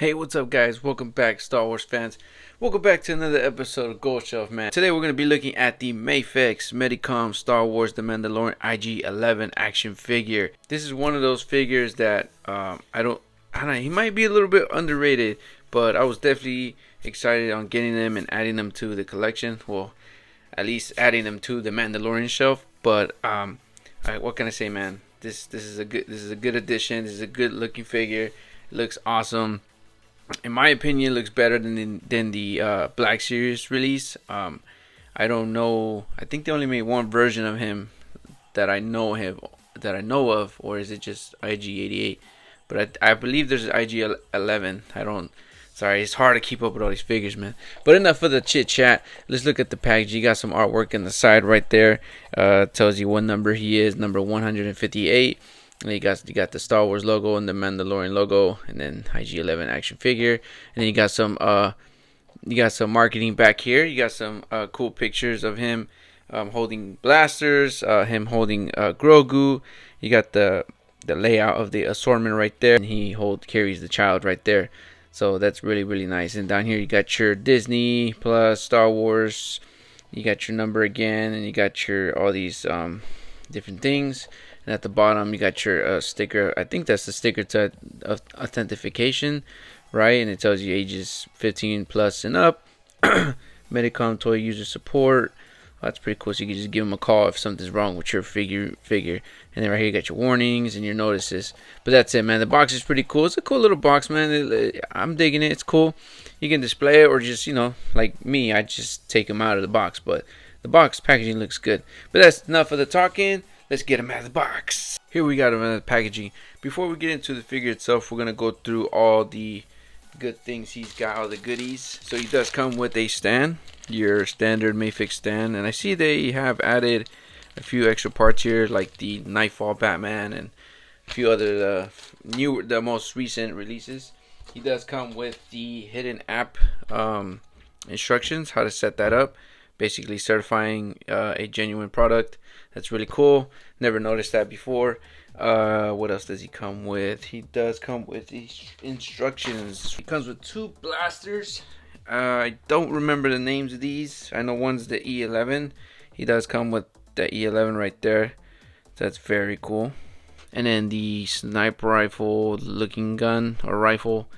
Hey, what's up, guys? Welcome back, Star Wars fans. Welcome back to another episode of Gold Shelf, man. Today we're going to be looking at the MAFEX Medicom Star Wars The Mandalorian IG-11 action figure. This is one of those figures that I don't know, he might be a little bit underrated, but I was definitely excited on getting them and adding them to the collection. Well, at least adding them to the Mandalorian shelf. But what can I say, man? This is a good addition. This is a good looking figure. It looks awesome. In my opinion, it looks better than the Black Series release. I don't know. I think they only made one version of him that I know of, or is it just IG-88? But I believe there's an IG-11. Sorry, it's hard to keep up with all these figures, man. But enough of the chit chat. Let's look at the package. You got some artwork in the side right there. Tells you what number he is, number 158. And you got the Star Wars logo and the Mandalorian logo, and then IG-11 action figure. And then you got some marketing back here. You got some cool pictures of him holding blasters, him holding Grogu. You got the layout of the assortment right there, and he carries the child right there. So that's really nice. And down here you got your Disney plus Star Wars. You got your number again, and you got your all these different things. And at the bottom, you got your sticker. I think that's the sticker to authentication, right? And it tells you ages 15 plus and up. Medicom toy user support. That's pretty cool. So you can just give them a call if something's wrong with your figure. And then right here, you got your warnings and your notices. But that's it, man. The box is pretty cool. It's a cool little box, man. I'm digging it. It's cool. You can display it or just, like me, I just take them out of the box. But the box packaging looks good. But that's enough of the talking. Let's get him out of the box. Here we got him out of the packaging. Before we get into the figure itself, we're going to go through all the good things he's got, all the goodies. So he does come with a stand, your standard MAFEX stand. And I see they have added a few extra parts here, like the Nightfall Batman and a few other the most recent releases. He does come with the hidden app instructions, how to set that up. Basically certifying a genuine product. That's really cool. Never noticed that before. What else does he come with? He does come with these instructions. He comes with two blasters. I don't remember the names of these. I know one's the E11. He does come with the E11 right there. That's very cool. And then the sniper rifle looking gun or rifle.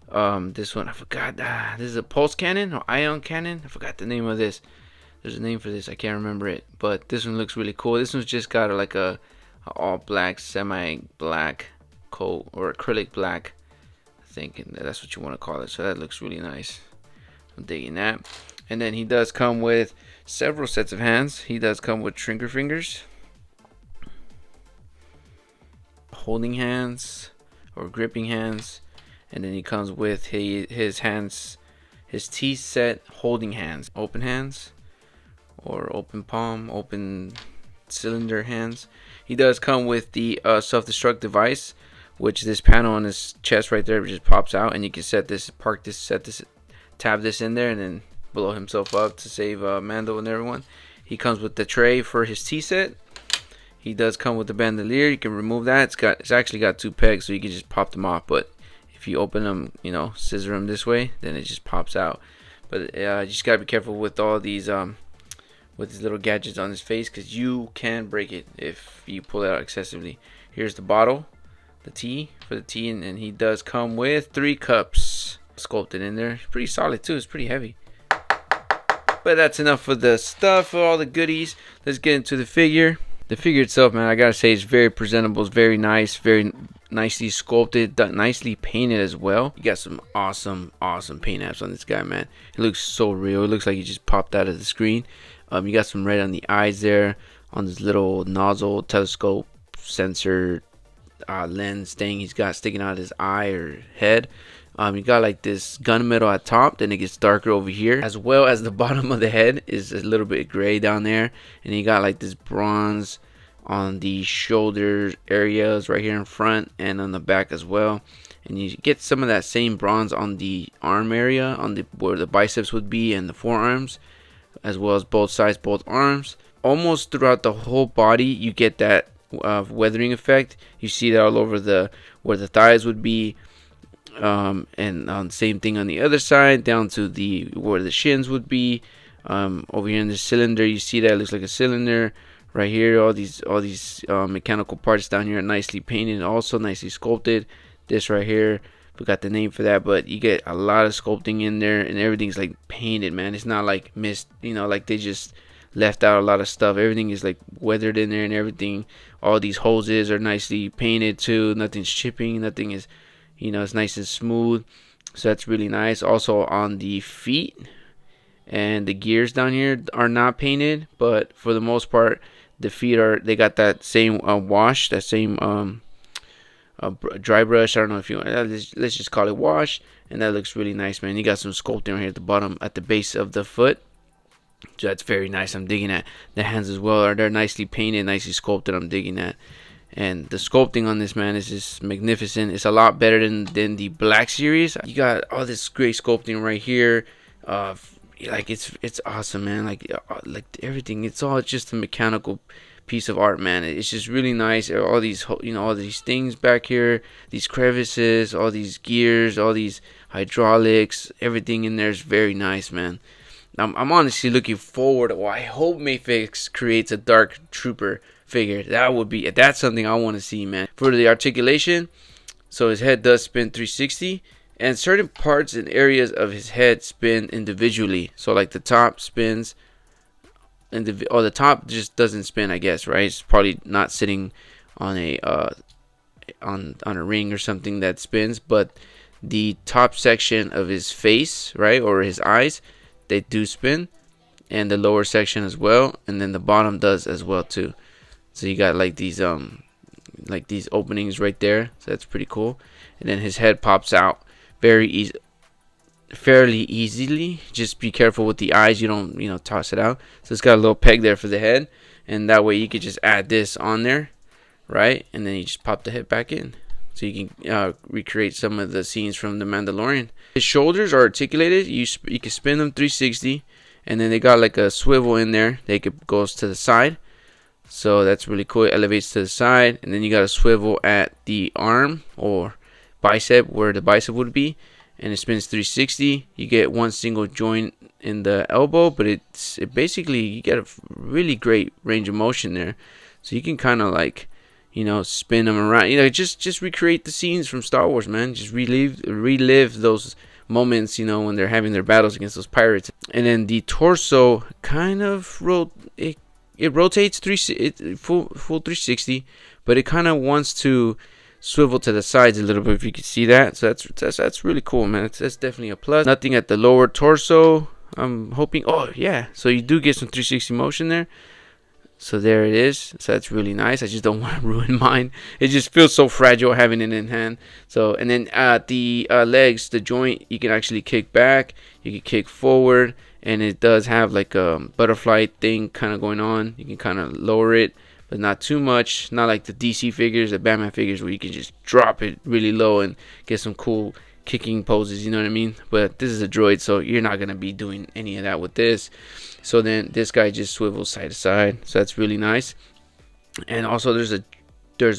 This one I forgot. This is a pulse cannon or ion cannon. I forgot the name of this. There's a name for this. I can't remember it. But this one looks really cool. This one's just got like a all black, semi-black coat or acrylic black. I think that's what you want to call it. So that looks really nice. I'm digging that. And then he does come with several sets of hands. He does come with trigger fingers, holding hands or gripping hands. And then he comes with his hands, his T-set holding hands, open hands. Or open palm, open cylinder hands. He does come with the self-destruct device, which this panel on his chest right there just pops out, and you can tab this in there, and then blow himself up to save Mando and everyone. He comes with the tray for his tea set. He does come with the bandolier. You can remove that. It's actually got two pegs, so you can just pop them off. But if you open them, scissor them this way, then it just pops out. But you just gotta be careful with all these with these little gadgets on his face, because you can break it if you pull it out excessively. Here's the bottle, the tea for the tea, and he does come with 3 cups sculpted in there. It's pretty solid too. It's pretty heavy. But that's enough for the stuff, for all the goodies. Let's get into the figure. The figure itself, man, I gotta say, it's very presentable. It's very nice, very nicely sculpted, nicely painted as well. You got some awesome paint apps on this guy, man. It looks so real. It looks like he just popped out of the screen. You got some red on the eyes there, on this little nozzle telescope sensor lens thing he's got sticking out of his eye or head. You got like this gunmetal at top, then it gets darker over here, as well as the bottom of the head is a little bit gray down there, and you got like this bronze on the shoulder areas right here in front and on the back as well. And you get some of that same bronze on the arm area, on where the biceps would be, and the forearms, as well as both sides, both arms. Almost throughout the whole body, you get that weathering effect. You see that all over where the thighs would be, And same thing on the other side, down to the where the shins would be. Over here in the cylinder, you see that it looks like a cylinder. Right here, all these mechanical parts down here are nicely painted, also nicely sculpted. This right here, forgot the name for that, but you get a lot of sculpting in there, and everything's like painted, man. It's not like missed, like they just left out a lot of stuff. Everything is like weathered in there, and everything. All these hoses are nicely painted too. Nothing's chipping. Nothing is, it's nice and smooth. So that's really nice. Also on the feet and the gears down here are not painted, but for the most part, the feet they got that same wash, that same dry brush. I don't know if you want, let's just call it wash, and that looks really nice, man. You got some sculpting right here at the bottom, at the base of the foot. So that's very nice. I'm digging that. The hands as well they're nicely painted, nicely sculpted. I'm digging that. And the sculpting on this, man, is just magnificent. It's a lot better than the Black Series. You got all this great sculpting right here. Like it's awesome, man. Like everything, it's all just a mechanical piece of art, man. It's just really nice. All these all these things back here, these crevices, all these gears, all these hydraulics, everything in there is very nice, man. I'm honestly looking forward. Well, I hope MAFEX creates a Dark Trooper figure. That's something I want to see, man. For the articulation, so his head does spin 360. And certain parts and areas of his head spin individually. So like the top spins, the top just doesn't spin, I guess, right? It's probably not sitting on a on a ring or something that spins, but the top section of his face, right, or his eyes, they do spin, and the lower section as well, and then the bottom does as well too. So you got like these openings right there. So that's pretty cool. And then his head pops out fairly easily. Just be careful with the eyes, you don't toss it out. So it's got a little peg there for the head, and that way you could just add this on there, right, and then you just pop the head back in, so you can recreate some of the scenes from The Mandalorian. His shoulders are articulated. You can spin them 360, and then they got like a swivel in there. Goes to the side, so that's really cool. It elevates to the side, and then you got a swivel at the arm or bicep, where the bicep would be, and it spins 360. You get one single joint in the elbow, but it basically, you get a really great range of motion there, so you can kind of like spin them around, just recreate the scenes from Star Wars, man. Just relive those moments, when they're having their battles against those pirates. And then the torso kind of it rotates full 360, but it kind of wants to swivel to the sides a little bit, if you can see that. So that's really cool, man. That's definitely a plus. Nothing at the lower torso, I'm hoping. Oh yeah, so you do get some 360 motion there. So there it is. So that's really nice. I just don't want to ruin mine. It just feels so fragile having it in hand. So, and then at the legs, the joint, you can actually kick back, you can kick forward, and it does have like a butterfly thing kind of going on. You can kind of lower it, but not too much. Not like the DC figures, the Batman figures, where you can just drop it really low and get some cool kicking poses, you know what I mean? But this is a droid, so you're not gonna be doing any of that with this. So then this guy just swivels side to side, so that's really nice. And also there's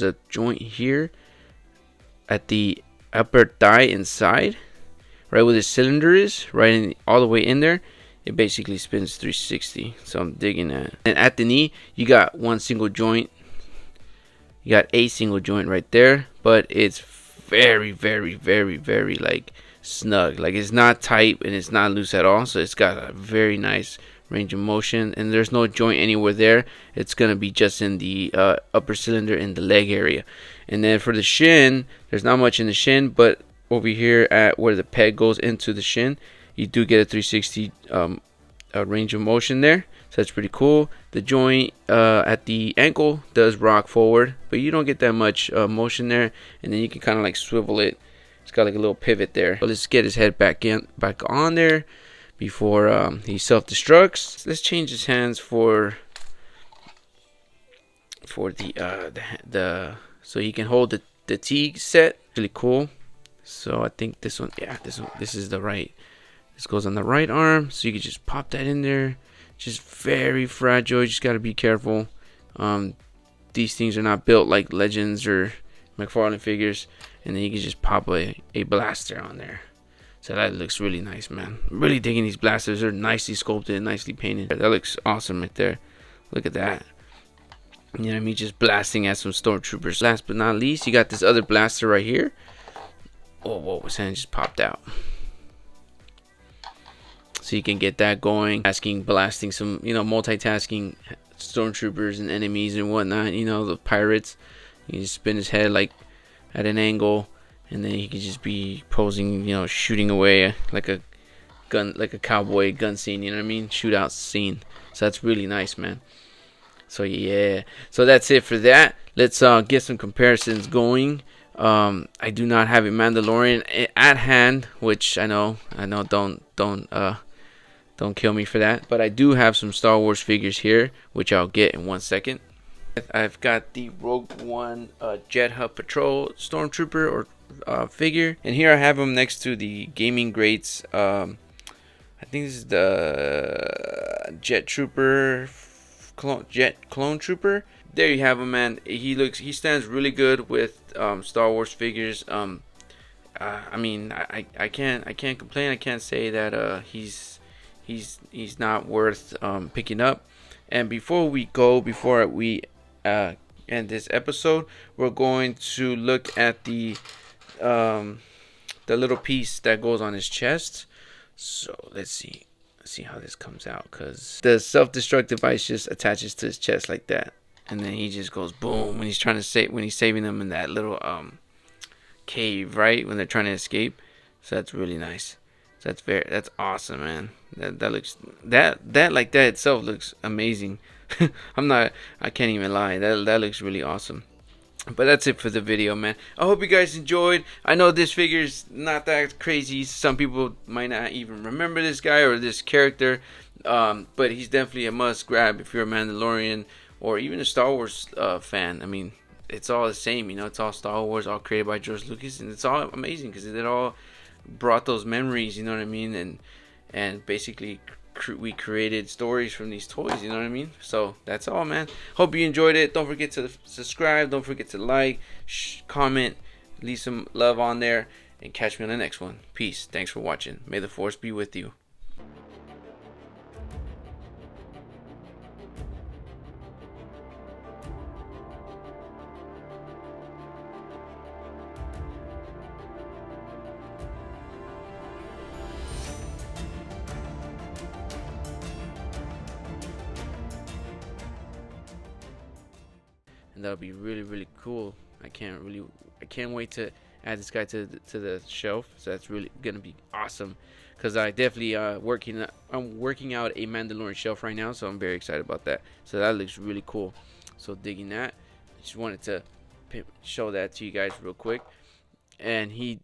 a joint here at the upper thigh inside, right where the cylinder is, right in, all the way in there. It basically spins 360, so I'm digging that. And at the knee, you got one single joint. You got a single joint right there, but it's very, very, very, very like snug. Like it's not tight and it's not loose at all. So it's got a very nice range of motion, and there's no joint anywhere there. It's gonna be just in the upper cylinder in the leg area. And then for the shin, there's not much in the shin, but over here at where the peg goes into the shin, you do get a 360 range of motion there. So that's pretty cool. The joint at the ankle does rock forward, but you don't get that much motion there. And then you can kind of like swivel it. It's got like a little pivot there. But let's get his head back on there before he self-destructs. Let's change his hands for the so he can hold the T set. Really cool. So I think this one, yeah, this is the right. This goes on the right arm, so you can just pop that in there. Just very fragile. You just got to be careful. These things are not built like Legends or McFarlane figures, and then you can just pop a blaster on there. So that looks really nice, man. I'm really digging these blasters. They're nicely sculpted and nicely painted. That looks awesome right there. Look at that. You know what I mean? Just blasting at some stormtroopers. Last but not least, you got this other blaster right here. Oh, whoa, his hand just popped out. So you can get that going. Blasting some, you know, multitasking stormtroopers and enemies and whatnot. You know, the pirates. You just spin his head like at an angle, and then he could just be posing, you know, shooting away like a gun, like a cowboy gun scene. You know what I mean? Shootout scene. So that's really nice, man. So yeah, so that's it for that. Let's get some comparisons going. I do not have a Mandalorian at hand, which I know, don't kill me for that. But I do have some Star Wars figures here, which I'll get in 1 second. I've got the Rogue One Jet Hub Patrol Stormtrooper or figure, and here I have him next to the Gaming Greats. I think this is the Jet Trooper. Clone Trooper. There you have him, man. He stands really good with Star Wars figures. I mean, I can't complain. I can't say that he's not worth picking up. And before we end this episode, we're going to look at the little piece that goes on his chest. So let's see how this comes out, because the self-destruct device just attaches to his chest like that, and then he just goes boom when he's trying to when he's saving them in that little cave, right, when they're trying to escape. So that's really nice. So that's awesome, man. That looks like that itself looks amazing. I can't even lie. That looks really awesome. But that's it for the video, man. I hope you guys enjoyed. I know this figure's not that crazy. Some people might not even remember this guy or this character. But he's definitely a must grab if you're a Mandalorian or even a Star Wars fan. I mean, it's all the same, you know. It's all Star Wars, all created by George Lucas, and it's all amazing because it all brought those memories, you know what I mean? And basically we created stories from these toys, you know what I mean? So that's all, man. Hope you enjoyed it. Don't forget to subscribe, don't forget to like, comment, leave some love on there, and catch me on the next one. Peace. Thanks for watching. May the Force be with you. And that'll be really cool. I can't wait to add this guy to the shelf. So that's really gonna be awesome, because I definitely I'm working out a Mandalorian shelf right now, so I'm very excited about that. So that looks really cool. So digging that. Just wanted to show that to you guys real quick. And his